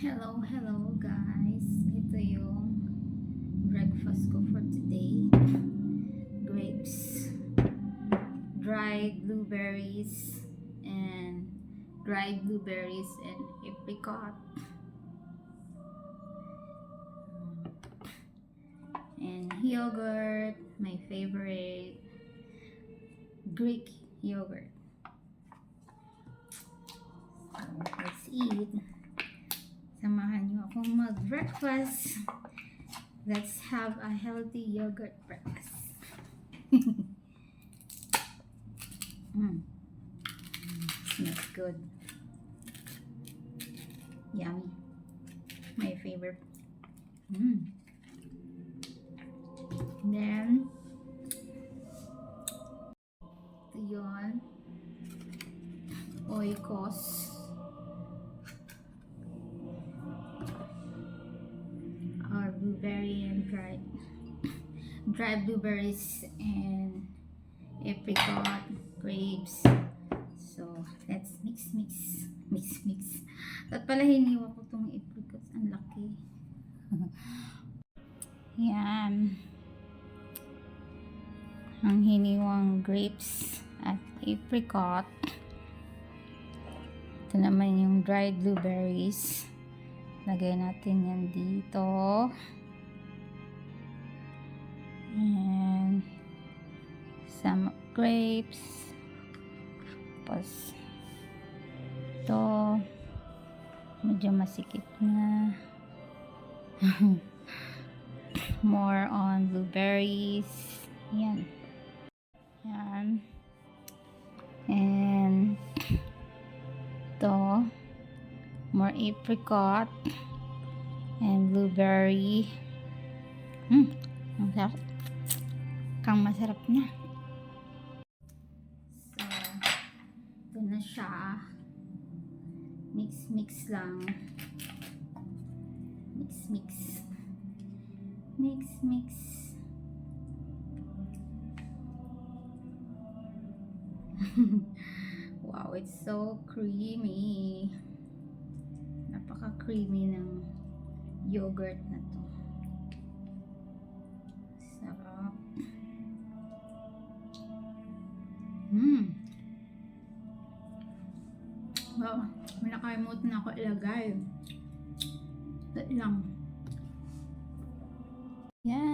Hello guys. Ito yung breakfast ko for today. Grapes, dried blueberries, and apricot. And yogurt, my favorite Greek yogurt. So, let's eat. Samahan niyo akong mag-breakfast. Let's have a healthy yogurt breakfast. Smells good. Yummy. My favorite. Then, ito yun. Oikos. Or blueberry and dried blueberries and apricot, grapes. So, let's mix. At pala hiniwa ko itong apricots. Ang laki. Yan. Ang hiniwang grapes at apricot. Ito naman yung dried blueberries. Lagay natin yan dito. And some grapes. Tapos ito. Medyo masikip na. More on blueberries. Yan. Yan. And ito. More apricot and blueberry. Ang sarap. Kang masarap niya. So, ito na siya. Mix lang. Mix. Wow, it's so creamy. Napaka-creamy ng yogurt na to. Sarap. Wow, may nakalimutan na ako ilagay. That lang. Yan.